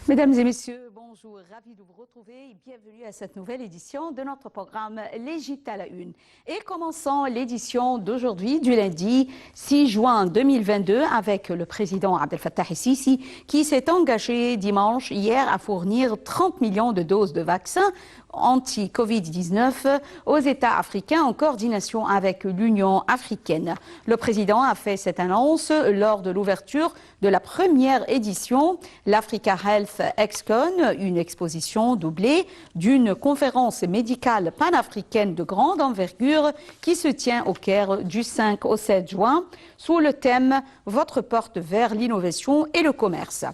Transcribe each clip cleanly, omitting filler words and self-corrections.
Mesdames et messieurs, bonjour, ravi de vous retrouver et bienvenue à cette nouvelle édition de notre programme L'Égypte à la une. Et commençons l'édition d'aujourd'hui, du lundi 6 juin 2022, avec le président Abdel Fattah el-Sisi qui s'est engagé dimanche hier à fournir 30 millions de doses de vaccins anti-Covid-19 aux États africains en coordination avec l'Union africaine. Le président a fait cette annonce lors de l'ouverture de la première édition, l'Africa Health ExCon, une exposition doublée d'une conférence médicale panafricaine de grande envergure qui se tient au Caire du 5 au 7 juin sous le thème « Votre porte vers l'innovation et le commerce ».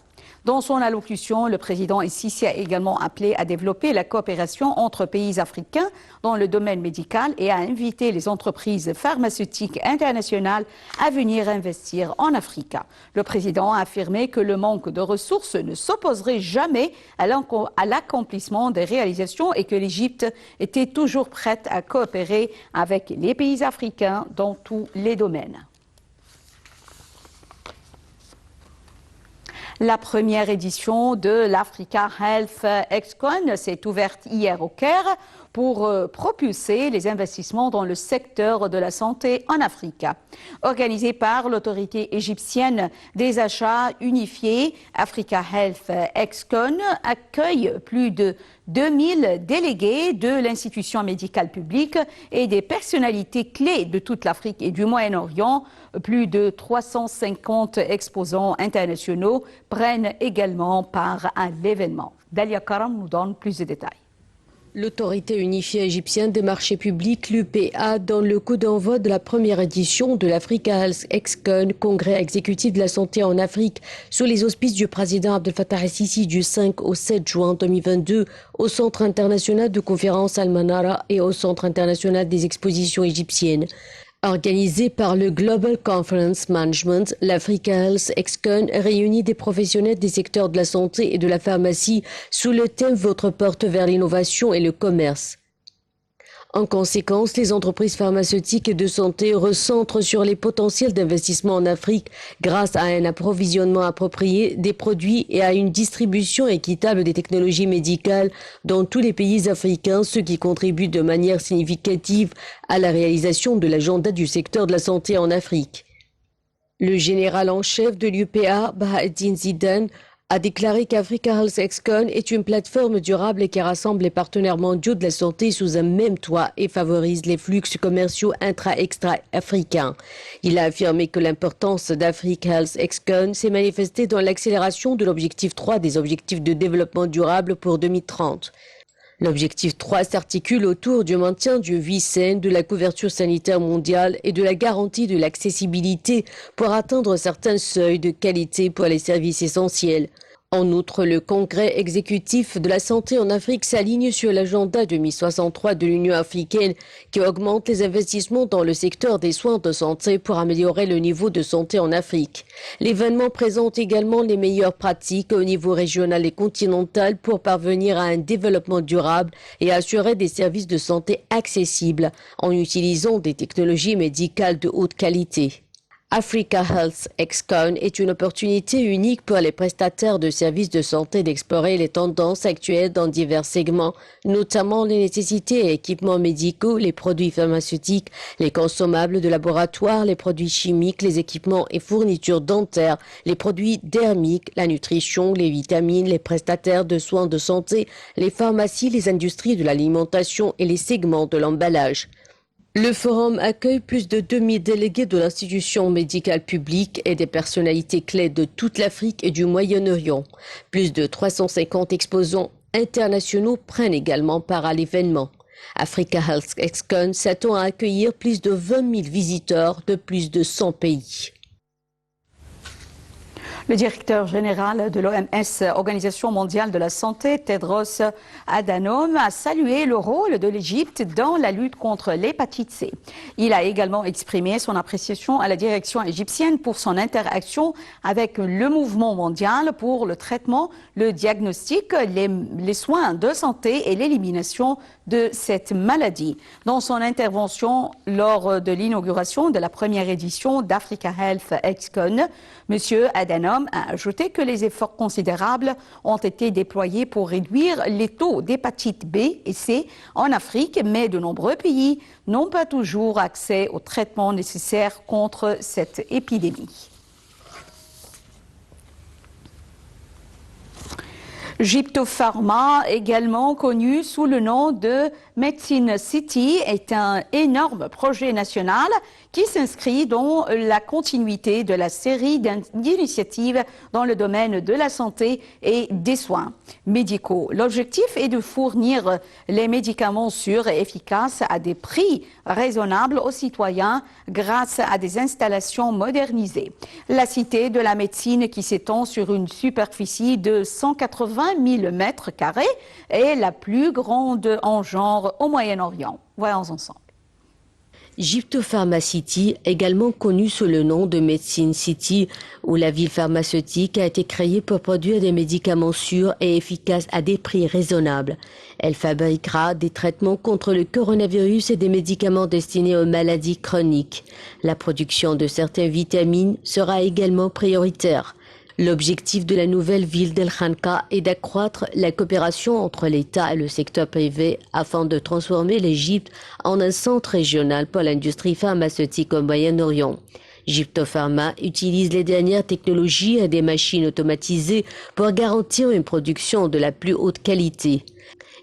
Dans son allocution, le président el-Sisi a également appelé à développer la coopération entre pays africains dans le domaine médical et à inviter les entreprises pharmaceutiques internationales à venir investir en Afrique. Le président a affirmé que le manque de ressources ne s'opposerait jamais à l'accomplissement des réalisations et que l'Égypte était toujours prête à coopérer avec les pays africains dans tous les domaines. La première édition de l'Africa Health ExCon s'est ouverte hier au Caire pour propulser les investissements dans le secteur de la santé en Afrique. Organisée par l'autorité égyptienne des achats unifiés, Africa Health ExCon accueille plus de 2000 délégués de l'institution médicale publique et des personnalités clés de toute l'Afrique et du Moyen-Orient. Plus de 350 exposants internationaux prennent également part à l'événement. Dalia Karam nous donne plus de détails. L'autorité unifiée égyptienne des marchés publics, l'UPA, donne le coup d'envoi de la première édition de l'Africa Health ExCon, congrès exécutif de la santé en Afrique, sous les auspices du président Abdel Fattah el-Sisi du 5 au 7 juin 2022, au Centre international de conférences Al-Manara et au Centre international des expositions égyptiennes. Organisé par le Global Conference Management, l'Africa Health ExCon réunit des professionnels des secteurs de la santé et de la pharmacie sous le thème « Votre porte vers l'innovation et le commerce ». En conséquence, les entreprises pharmaceutiques et de santé recentrent sur les potentiels d'investissement en Afrique grâce à un approvisionnement approprié des produits et à une distribution équitable des technologies médicales dans tous les pays africains, ce qui contribue de manière significative à la réalisation de l'agenda du secteur de la santé en Afrique. Le général en chef de l'UPA, Bahauddin Zidane, a déclaré qu'Africa Health ExCon est une plateforme durable qui rassemble les partenaires mondiaux de la santé sous un même toit et favorise les flux commerciaux intra-extra-africains. Il a affirmé que l'importance d'Africa Health ExCon s'est manifestée dans l'accélération de l'objectif 3 des objectifs de développement durable pour 2030. L'objectif 3 s'articule autour du maintien du vie sain, de la couverture sanitaire mondiale et de la garantie de l'accessibilité pour atteindre certains seuils de qualité pour les services essentiels. En outre, le congrès exécutif de la santé en Afrique s'aligne sur l'agenda 2063 de l'Union africaine qui augmente les investissements dans le secteur des soins de santé pour améliorer le niveau de santé en Afrique. L'événement présente également les meilleures pratiques au niveau régional et continental pour parvenir à un développement durable et assurer des services de santé accessibles en utilisant des technologies médicales de haute qualité. Africa Health ExCon est une opportunité unique pour les prestataires de services de santé d'explorer les tendances actuelles dans divers segments, notamment les nécessités et équipements médicaux, les produits pharmaceutiques, les consommables de laboratoire, les produits chimiques, les équipements et fournitures dentaires, les produits dermiques, la nutrition, les vitamines, les prestataires de soins de santé, les pharmacies, les industries de l'alimentation et les segments de l'emballage. Le forum accueille plus de 2000 délégués de l'institution médicale publique et des personnalités clés de toute l'Afrique et du Moyen-Orient. Plus de 350 exposants internationaux prennent également part à l'événement. Africa Health ExCon s'attend à accueillir plus de 20 000 visiteurs de plus de 100 pays. Le directeur général de l'OMS, Organisation mondiale de la santé, Tedros Adhanom, a salué le rôle de l'Égypte dans la lutte contre l'hépatite C. Il a également exprimé son appréciation à la direction égyptienne pour son interaction avec le mouvement mondial pour le traitement, le diagnostic, les soins de santé et l'élimination de cette maladie. Dans son intervention lors de l'inauguration de la première édition d'Africa Health ExCon, M. Adhanom L'OM a ajouté que les efforts considérables ont été déployés pour réduire les taux d'hépatite B et C en Afrique, mais de nombreux pays n'ont pas toujours accès aux traitements nécessaires contre cette épidémie. Gyptopharma, également connu sous le nom de Medicine City, est un énorme projet national qui s'inscrit dans la continuité de la série d'initiatives dans le domaine de la santé et des soins médicaux. L'objectif est de fournir les médicaments sûrs et efficaces à des prix raisonnables aux citoyens grâce à des installations modernisées. La Cité de la médecine, qui s'étend sur une superficie de 180 000 mètres carrés, est la plus grande en genre au Moyen-Orient. Voyons ensemble. Gyptopharma City, également connue sous le nom de Medicine City, où la ville pharmaceutique a été créée pour produire des médicaments sûrs et efficaces à des prix raisonnables. Elle fabriquera des traitements contre le coronavirus et des médicaments destinés aux maladies chroniques. La production de certaines vitamines sera également prioritaire. L'objectif de la nouvelle ville d'El Khanka est d'accroître la coopération entre l'État et le secteur privé afin de transformer l'Égypte en un centre régional pour l'industrie pharmaceutique au Moyen-Orient. Gyptopharma utilise les dernières technologies et des machines automatisées pour garantir une production de la plus haute qualité.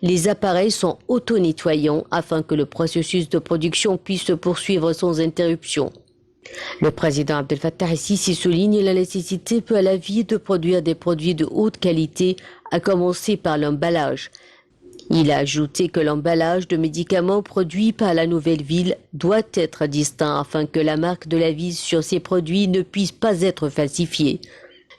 Les appareils sont auto-nettoyants afin que le processus de production puisse se poursuivre sans interruption. Le président Abdel Fattah el-Sisi souligne la nécessité pour la ville de produire des produits de haute qualité, à commencer par l'emballage. Il a ajouté que l'emballage de médicaments produits par la nouvelle ville doit être distinct afin que la marque de la ville sur ces produits ne puisse pas être falsifiée.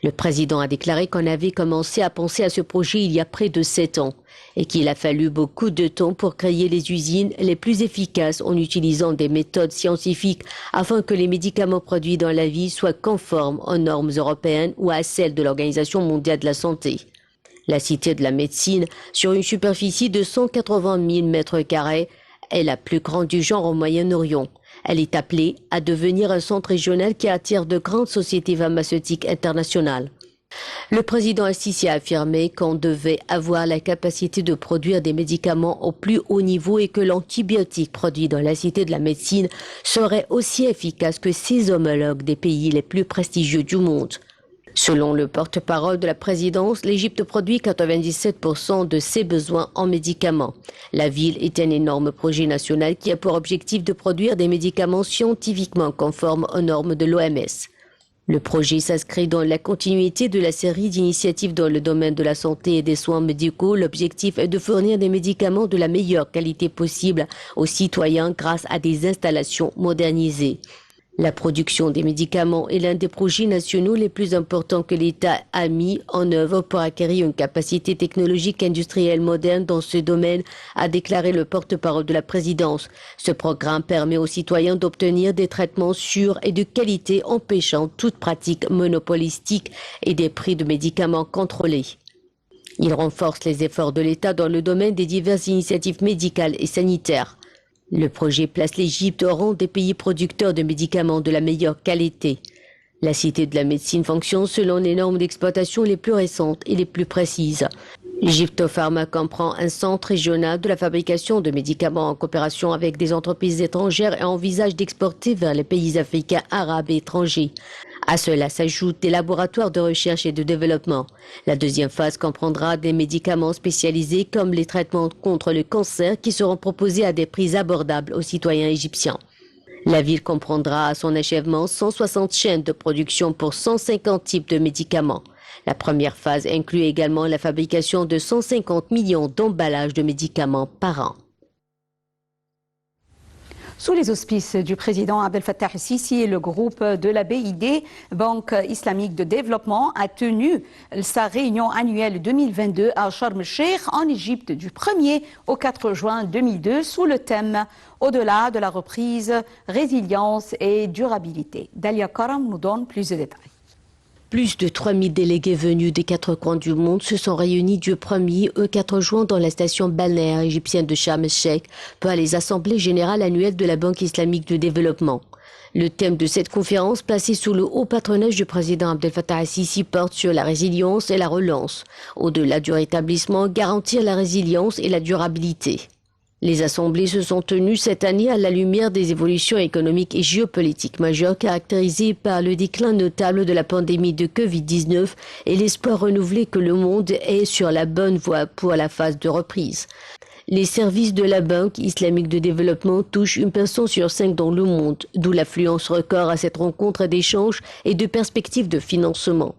Le président a déclaré qu'on avait commencé à penser à ce projet il y a près de 7 ans et qu'il a fallu beaucoup de temps pour créer les usines les plus efficaces en utilisant des méthodes scientifiques afin que les médicaments produits dans la ville soient conformes aux normes européennes ou à celles de l'Organisation mondiale de la santé. La Cité de la médecine, sur une superficie de 180 000 mètres carrés, est la plus grande du genre au Moyen-Orient. Elle est appelée à devenir un centre régional qui attire de grandes sociétés pharmaceutiques internationales. Le président el-Sisi a affirmé qu'on devait avoir la capacité de produire des médicaments au plus haut niveau et que l'antibiotique produit dans la Cité de la médecine serait aussi efficace que ses homologues des pays les plus prestigieux du monde. Selon le porte-parole de la présidence, l'Égypte produit 97% de ses besoins en médicaments. La ville est un énorme projet national qui a pour objectif de produire des médicaments scientifiquement conformes aux normes de l'OMS. Le projet s'inscrit dans la continuité de la série d'initiatives dans le domaine de la santé et des soins médicaux. L'objectif est de fournir des médicaments de la meilleure qualité possible aux citoyens grâce à des installations modernisées. La production des médicaments est l'un des projets nationaux les plus importants que l'État a mis en œuvre pour acquérir une capacité technologique industrielle moderne dans ce domaine, a déclaré le porte-parole de la présidence. Ce programme permet aux citoyens d'obtenir des traitements sûrs et de qualité, empêchant toute pratique monopolistique et des prix de médicaments contrôlés. Il renforce les efforts de l'État dans le domaine des diverses initiatives médicales et sanitaires. Le projet place l'Égypte au rang des pays producteurs de médicaments de la meilleure qualité. La Cité de la médecine fonctionne selon les normes d'exploitation les plus récentes et les plus précises. Gyptopharma comprend un centre régional de la fabrication de médicaments en coopération avec des entreprises étrangères et envisage d'exporter vers les pays africains, arabes et étrangers. À cela s'ajoutent des laboratoires de recherche et de développement. La deuxième phase comprendra des médicaments spécialisés comme les traitements contre le cancer qui seront proposés à des prix abordables aux citoyens égyptiens. La ville comprendra à son achèvement 160 chaînes de production pour 150 types de médicaments. La première phase inclut également la fabrication de 150 millions d'emballages de médicaments par an. Sous les auspices du président Abdel Fattah el-Sisi, le groupe de la BID, Banque islamique de développement, a tenu sa réunion annuelle 2022 à Sharm el-Sheikh en Égypte du 1er au 4 juin 2002 sous le thème « Au-delà de la reprise, résilience et durabilité ». Dalia Karam nous donne plus de détails. Plus de 3000 délégués venus des 4 coins du monde se sont réunis du 1er au 4 juin dans la station balnéaire égyptienne de Sharm el-Sheikh pour les assemblées générales annuelles de la Banque islamique de développement. Le thème de cette conférence, placé sous le haut patronage du président Abdel Fattah el-Sisi, porte sur la résilience et la relance. Au-delà du rétablissement, garantir la résilience et la durabilité. Les assemblées se sont tenues cette année à la lumière des évolutions économiques et géopolitiques majeures caractérisées par le déclin notable de la pandémie de Covid-19 et l'espoir renouvelé que le monde est sur la bonne voie pour la phase de reprise. Les services de la Banque islamique de développement touchent une personne sur 5 dans le monde, d'où l'affluence record à cette rencontre d'échanges et de perspectives de financement.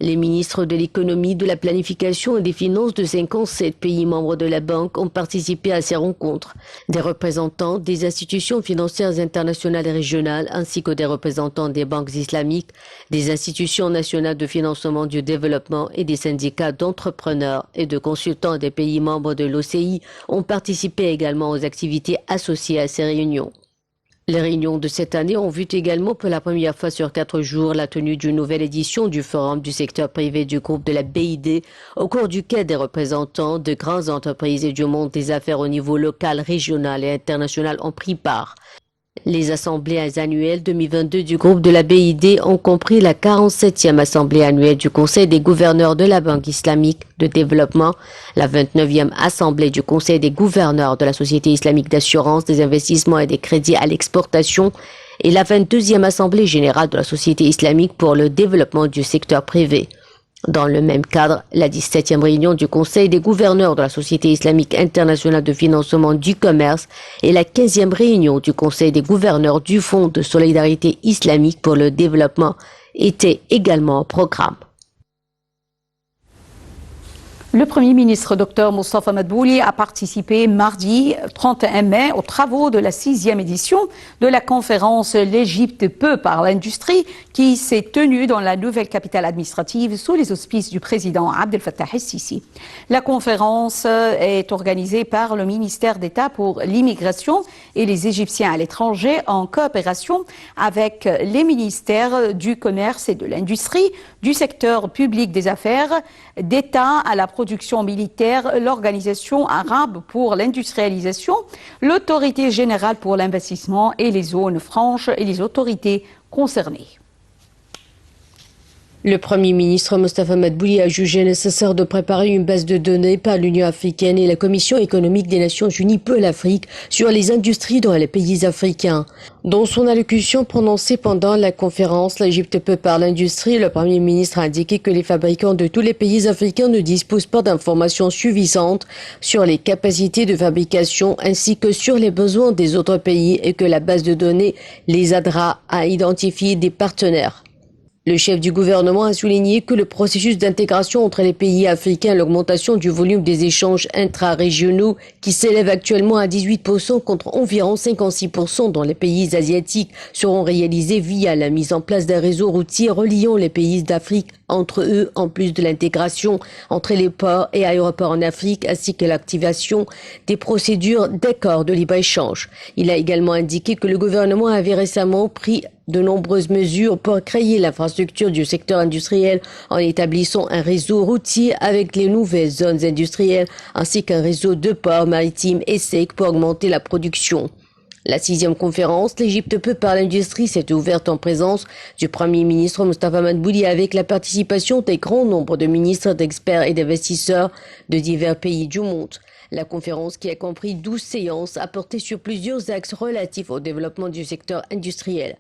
Les ministres de l'économie, de la planification et des finances de 57 pays membres de la Banque ont participé à ces rencontres. Des représentants des institutions financières internationales et régionales ainsi que des représentants des banques islamiques, des institutions nationales de financement du développement et des syndicats d'entrepreneurs et de consultants des pays membres de l'OCI ont participé également aux activités associées à ces réunions. Les réunions de cette année ont vu également pour la première fois sur 4 jours la tenue d'une nouvelle édition du Forum du secteur privé du groupe de la BID, au cours duquel des représentants de grandes entreprises et du monde des affaires au niveau local, régional et international ont pris part. Les assemblées annuelles 2022 du groupe de la BID ont compris la 47e assemblée annuelle du Conseil des gouverneurs de la Banque islamique de développement, la 29e assemblée du Conseil des gouverneurs de la Société islamique d'assurance des investissements et des crédits à l'exportation et la 22e assemblée générale de la Société islamique pour le développement du secteur privé. Dans le même cadre, la 17e réunion du Conseil des gouverneurs de la Société islamique internationale de financement du commerce et la 15e réunion du Conseil des gouverneurs du Fonds de solidarité islamique pour le développement étaient également au programme. Le Premier ministre Dr Moustapha Madbouli a participé mardi 31 mai aux travaux de la 6e édition de la conférence L'Égypte peut par l'industrie qui s'est tenue dans la nouvelle capitale administrative sous les auspices du président Abdel Fattah el-Sisi. La conférence est organisée par le ministère d'État pour l'immigration et les Égyptiens à l'étranger en coopération avec les ministères du commerce et de l'industrie, du secteur public des affaires, d'État à la production militaire, l'Organisation arabe pour l'industrialisation, l'Autorité générale pour l'investissement et les zones franches et les autorités concernées. Le Premier ministre Moustapha Madbouli a jugé nécessaire de préparer une base de données par l'Union africaine et la Commission économique des Nations unies pour l'Afrique sur les industries dans les pays africains. Dans son allocution prononcée pendant la conférence L'Égypte peut par l'industrie, le Premier ministre a indiqué que les fabricants de tous les pays africains ne disposent pas d'informations suffisantes sur les capacités de fabrication ainsi que sur les besoins des autres pays et que la base de données les aidera à identifier des partenaires. Le chef du gouvernement a souligné que le processus d'intégration entre les pays africains et l'augmentation du volume des échanges intra-régionaux qui s'élève actuellement à 18% contre environ 56% dans les pays asiatiques seront réalisés via la mise en place d'un réseau routier reliant les pays d'Afrique entre eux, en plus de l'intégration entre les ports et aéroports en Afrique, ainsi que l'activation des procédures d'accords de libre-échange. Il a également indiqué que le gouvernement avait récemment pris de nombreuses mesures pour créer l'infrastructure du secteur industriel en établissant un réseau routier avec les nouvelles zones industrielles ainsi qu'un réseau de ports maritimes et secs pour augmenter la production. La 6e conférence L'Égypte peut par l'industrie s'est ouverte en présence du Premier ministre Moustapha Madbouli avec la participation d'un grand nombre de ministres, d'experts et d'investisseurs de divers pays du monde. La conférence, qui a compris 12 séances, a porté sur plusieurs axes relatifs au développement du secteur industriel.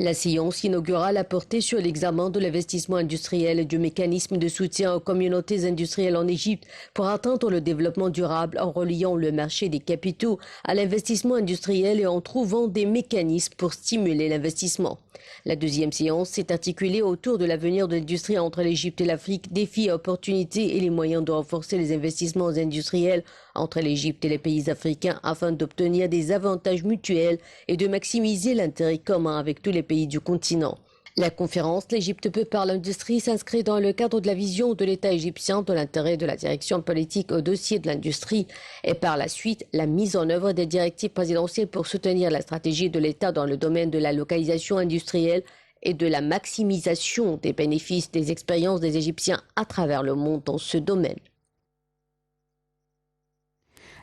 La séance inaugurale a porté sur l'examen de l'investissement industriel et du mécanisme de soutien aux communautés industrielles en Égypte pour atteindre le développement durable en reliant le marché des capitaux à l'investissement industriel et en trouvant des mécanismes pour stimuler l'investissement. La 2e séance s'est articulée autour de l'avenir de l'industrie entre l'Égypte et l'Afrique, défis et opportunités et les moyens de renforcer les investissements industriels entre l'Égypte et les pays africains afin d'obtenir des avantages mutuels et de maximiser l'intérêt commun avec tous les pays du continent. La conférence L'Égypte peut par l'industrie s'inscrit dans le cadre de la vision de l'État égyptien de l'intérêt de la direction politique au dossier de l'industrie et par la suite la mise en œuvre des directives présidentielles pour soutenir la stratégie de l'État dans le domaine de la localisation industrielle et de la maximisation des bénéfices des expériences des Égyptiens à travers le monde dans ce domaine.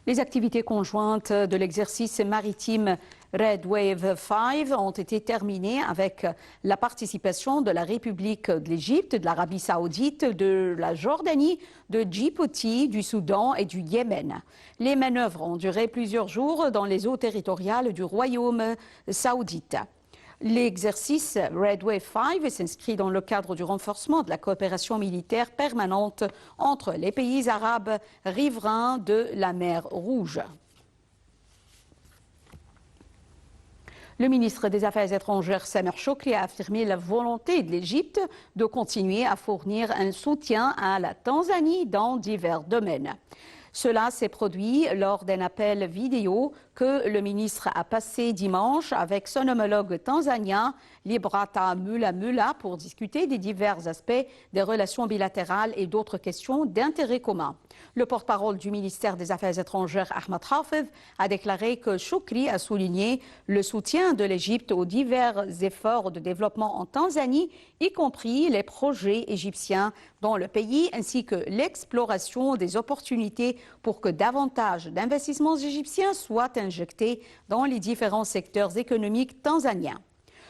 Les activités conjointes de l'exercice maritime Red Wave 5 ont été terminés avec la participation de la République de l'Égypte, de l'Arabie saoudite, de la Jordanie, de Djibouti, du Soudan et du Yémen. Les manœuvres ont duré plusieurs jours dans les eaux territoriales du Royaume saoudite. L'exercice Red Wave 5 s'inscrit dans le cadre du renforcement de la coopération militaire permanente entre les pays arabes riverains de la mer Rouge. Le ministre des Affaires étrangères, Samer Shoukry, a affirmé la volonté de l'Égypte de continuer à fournir un soutien à la Tanzanie dans divers domaines. Cela s'est produit lors d'un appel vidéo que le ministre a passé dimanche avec son homologue tanzanien, Liberata Mulamula, pour discuter des divers aspects des relations bilatérales et d'autres questions d'intérêt commun. Le porte-parole du ministère des Affaires étrangères, Ahmed Hafez, a déclaré que Shoukry a souligné le soutien de l'Égypte aux divers efforts de développement en Tanzanie, y compris les projets égyptiens dans le pays, ainsi que l'exploration des opportunités pour que davantage d'investissements égyptiens soient injectés dans les différents secteurs économiques tanzaniens.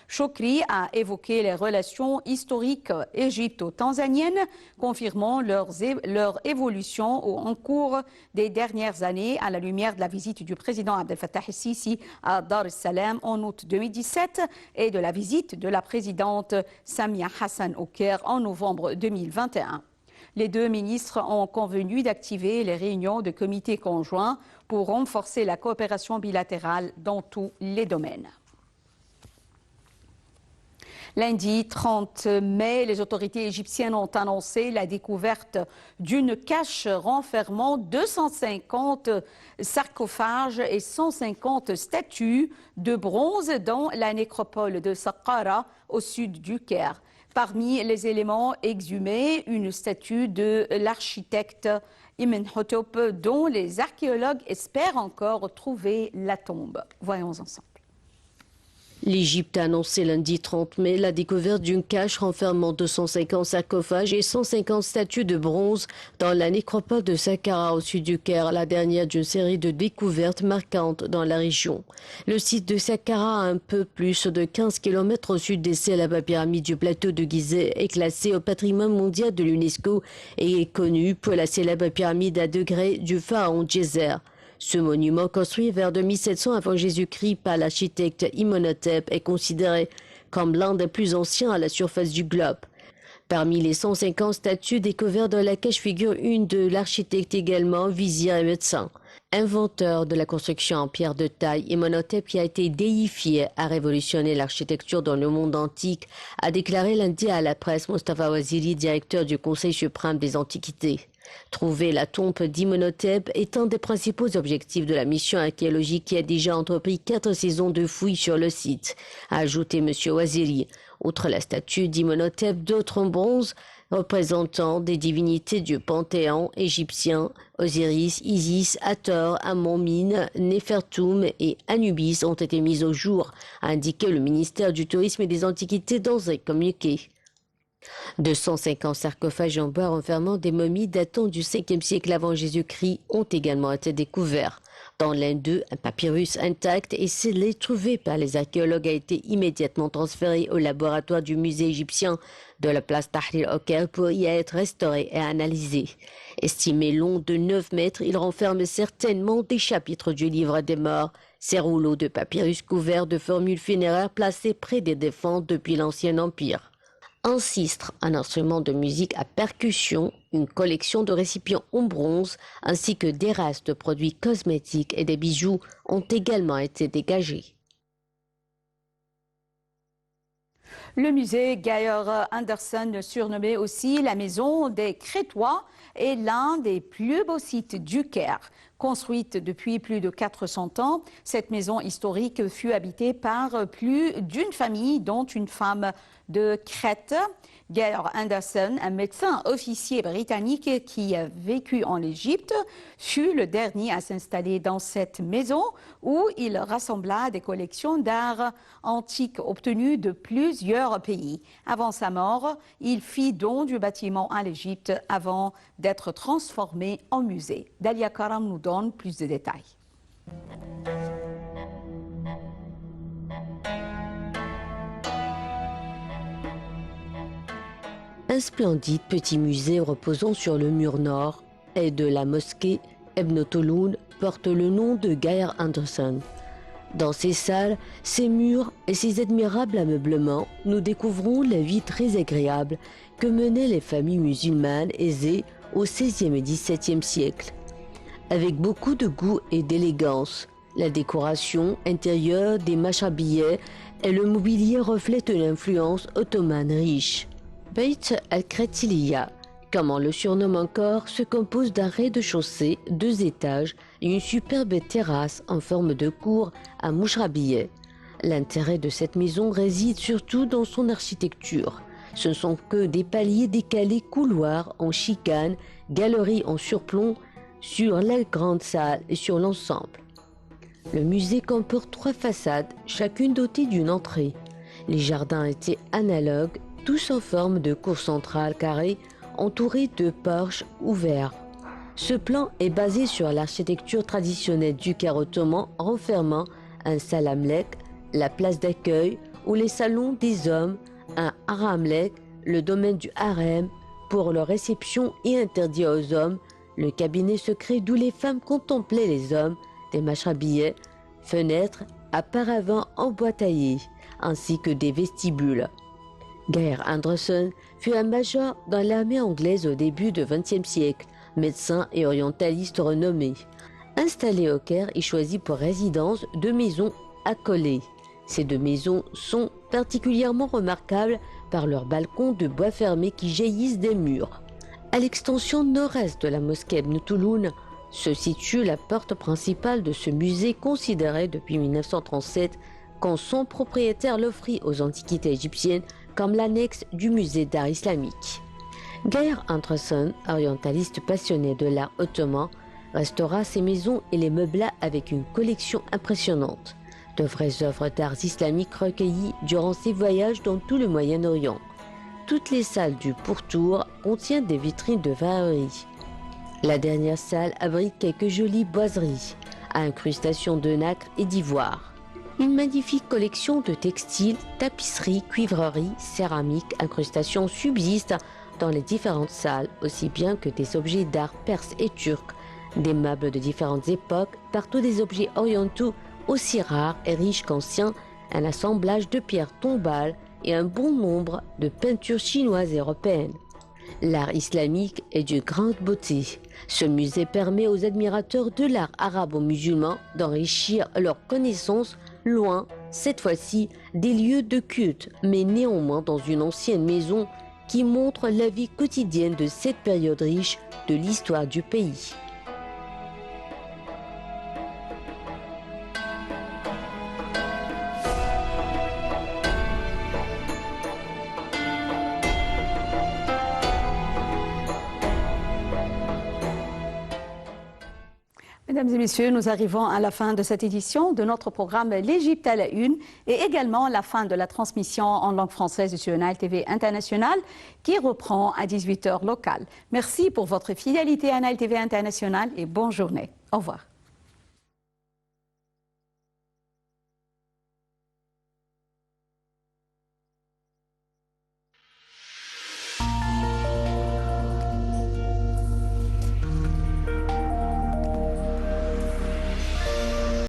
Shoukry a évoqué les relations historiques égypto-tanzaniennes, confirmant leur évolution en cours des dernières années à la lumière de la visite du président Abdel Fattah el-Sisi à Dar es-Salam en août 2017 et de la visite de la présidente Samia Hassan au Caire en novembre 2021. Les deux ministres ont convenu d'activer les réunions de comités conjoints pour renforcer la coopération bilatérale dans tous les domaines. Lundi 30 mai, les autorités égyptiennes ont annoncé la découverte d'une cache renfermant 250 sarcophages et 150 statues de bronze dans la nécropole de Saqqara, au sud du Caire. Parmi les éléments exhumés, une statue de l'architecte Imhotep dont les archéologues espèrent encore trouver la tombe. Voyons ensemble. L'Égypte a annoncé lundi 30 mai la découverte d'une cache renfermant 250 sarcophages et 150 statues de bronze dans la nécropole de Saqqara au sud du Caire, la dernière d'une série de découvertes marquantes dans la région. Le site de Saqqara, à un peu plus de 15 km au sud des célèbres pyramides du plateau de Gizeh, est classé au patrimoine mondial de l'UNESCO et est connu pour la célèbre pyramide à degrés du pharaon Djeser. Ce monument, construit vers 2700 avant Jésus-Christ par l'architecte Imhotep, est considéré comme l'un des plus anciens à la surface du globe. Parmi les 150 statues découvertes dans la cache figure une de l'architecte également vizir et médecin. Inventeur de la construction en pierre de taille, Imhotep, qui a été déifié, a révolutionné l'architecture dans le monde antique, a déclaré lundi à la presse Mustafa Waziri, directeur du Conseil suprême des Antiquités. Trouver la tombe d'Imhotep est un des principaux objectifs de la mission archéologique qui a déjà entrepris 4 saisons de fouilles sur le site, a ajouté M. Waziri. Outre la statue d'Imhotep, d'autres en bronze représentant des divinités du panthéon égyptien, Osiris, Isis, Hathor, Amon-Min, Néfertum et Anubis ont été mis au jour, a indiqué le ministère du Tourisme et des Antiquités dans un communiqué. 250 sarcophages en bois renfermant des momies datant du 5e siècle avant Jésus-Christ ont également été découverts. Dans l'un d'eux, un papyrus intact et scellé trouvé par les archéologues a été immédiatement transféré au laboratoire du musée égyptien de la place Tahrir au Caire pour y être restauré et analysé. Estimé long de 9 mètres, il renferme certainement des chapitres du livre des morts. Ces rouleaux de papyrus couverts de formules funéraires placés près des défunts depuis l'Ancien Empire. Un sistre, un instrument de musique à percussion, une collection de récipients en bronze, ainsi que des restes de produits cosmétiques et des bijoux ont également été dégagés. Le musée Georg Andersen, surnommé aussi la Maison des Crétois, est l'un des plus beaux sites du Caire. Construite depuis plus de 400 ans, cette maison historique fut habitée par plus d'une famille, dont une femme de Crète. Georg Andersen, un médecin officier britannique qui a vécu en Égypte, fut le dernier à s'installer dans cette maison où il rassembla des collections d'art antique obtenues de plusieurs pays. Avant sa mort, il fit don du bâtiment à l'Égypte avant d'être transformé en musée. Dalia Karam nous donne plus de détails. Un splendide petit musée reposant sur le mur nord et de la mosquée Ibn Tulloun porte le nom de Geir Andersen. Dans ces salles, ces murs et ces admirables ameublements, nous découvrons la vie très agréable que menaient les familles musulmanes aisées au XVIe et XVIIe siècle. Avec beaucoup de goût et d'élégance, la décoration intérieure des mashrabiyeh et le mobilier reflètent l'influence ottomane riche. Beit al-Kratiliya, comme on le surnomme encore, se compose d'un rez-de-chaussée, 2 étages et une superbe terrasse en forme de cour à Mouchrabiyeh. L'intérêt de cette maison réside surtout dans son architecture. Ce ne sont que des paliers décalés, couloirs en chicane, galeries en surplomb sur la grande salle et sur l'ensemble. Le musée comporte 3 façades, chacune dotée d'une entrée. Les jardins étaient analogues, tous en forme de cour centrale carrée, entourée de porches ouverts. Ce plan est basé sur l'architecture traditionnelle du Caire ottoman, renfermant un salamlek, la place d'accueil ou les salons des hommes, un haramlek, le domaine du harem pour leur réception et interdit aux hommes, le cabinet secret d'où les femmes contemplaient les hommes, des mashrabiyeh, fenêtres à paravents en bois taillé, ainsi que des vestibules. Geir Andersen fut un major dans l'armée anglaise au début du XXe siècle, médecin et orientaliste renommé. Installé au Caire, il choisit pour résidence 2 maisons accolées. Ces 2 maisons sont particulièrement remarquables par leurs balcons de bois fermé qui jaillissent des murs. À l'extension nord-est de la mosquée Ibn Tulloun se situe la porte principale de ce musée considéré depuis 1937 quand son propriétaire l'offrit aux antiquités égyptiennes comme l'annexe du musée d'art islamique. Geir Andersen, orientaliste passionné de l'art ottoman, restaura ces maisons et les meubla avec une collection impressionnante, de vraies œuvres d'art islamiques recueillies durant ses voyages dans tout le Moyen-Orient. Toutes les salles du pourtour contiennent des vitrines de verrerie. La dernière salle abrite quelques jolies boiseries, à incrustations de nacre et d'ivoire. Une magnifique collection de textiles, tapisseries, cuivreries, céramiques, incrustations subsistent dans les différentes salles, aussi bien que des objets d'art perse et turc, des meubles de différentes époques, partout des objets orientaux aussi rares et riches qu'anciens, un assemblage de pierres tombales et un bon nombre de peintures chinoises et européennes. L'art islamique est de grande beauté. Ce musée permet aux admirateurs de l'art arabo-musulman d'enrichir leurs connaissances loin, cette fois-ci, des lieux de culte, mais néanmoins dans une ancienne maison qui montre la vie quotidienne de cette période riche de l'histoire du pays. Mesdames et messieurs, nous arrivons à la fin de cette édition de notre programme L'Égypte à la une et également la fin de la transmission en langue française sur Nile TV International qui reprend à 18h locale. Merci pour votre fidélité à Nile TV International et bonne journée. Au revoir.